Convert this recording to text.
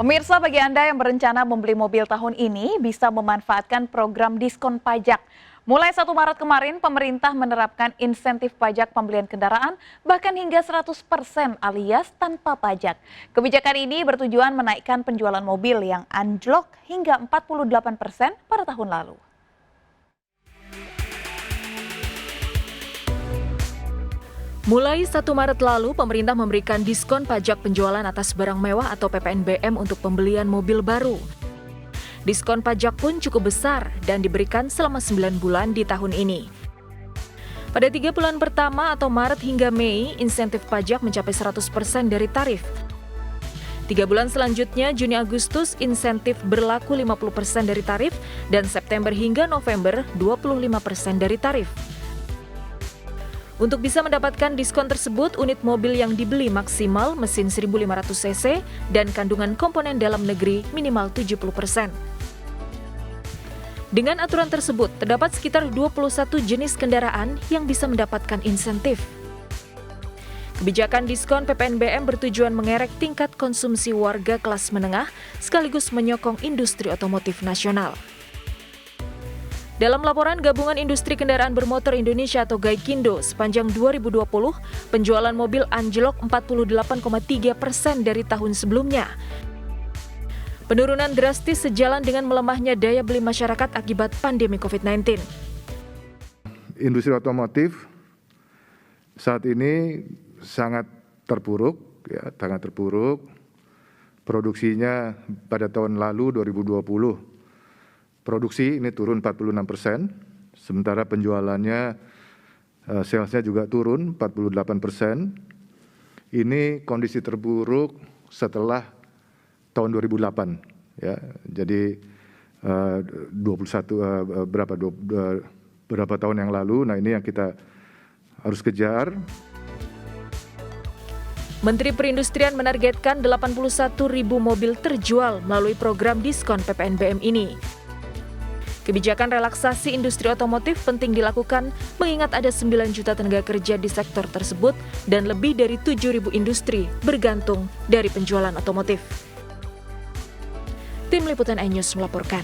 Pemirsa, bagi Anda yang berencana membeli mobil tahun ini bisa memanfaatkan program diskon pajak. Mulai 1 Maret kemarin, pemerintah menerapkan insentif pajak pembelian kendaraan bahkan hingga 100% alias tanpa pajak. Kebijakan ini bertujuan menaikkan penjualan mobil yang anjlok hingga 48% pada tahun lalu. Mulai 1 Maret lalu, pemerintah memberikan diskon pajak penjualan atas barang mewah atau PPNBM untuk pembelian mobil baru. Diskon pajak pun cukup besar dan diberikan selama 9 bulan di tahun ini. Pada 3 bulan pertama atau Maret hingga Mei, insentif pajak mencapai 100% dari tarif. 3 bulan selanjutnya, Juni Agustus, insentif berlaku 50% dari tarif, dan September hingga November 25% dari tarif. Untuk bisa mendapatkan diskon tersebut, unit mobil yang dibeli maksimal mesin 1.500 cc dan kandungan komponen dalam negeri minimal 70%. Dengan aturan tersebut, terdapat sekitar 21 jenis kendaraan yang bisa mendapatkan insentif. Kebijakan diskon PPNBM bertujuan mengerek tingkat konsumsi warga kelas menengah sekaligus menyokong industri otomotif nasional. Dalam laporan Gabungan Industri Kendaraan Bermotor Indonesia atau Gaikindo, sepanjang 2020, penjualan mobil anjlok 48,3% dari tahun sebelumnya. Penurunan drastis sejalan dengan melemahnya daya beli masyarakat akibat pandemi COVID-19. Industri otomotif saat ini sangat terpuruk. Produksinya pada tahun lalu 2020. Produksi ini turun 46%, sementara penjualannya, salesnya juga turun 48%. Ini kondisi terburuk setelah tahun 2008, ya. Jadi berapa tahun yang lalu. Nah, ini yang kita harus kejar. Menteri Perindustrian menargetkan 81.000 mobil terjual melalui program diskon PPNBM ini. Kebijakan relaksasi industri otomotif penting dilakukan mengingat ada 9 juta tenaga kerja di sektor tersebut dan lebih dari 7.000 industri bergantung dari penjualan otomotif. Tim Liputan iNews melaporkan.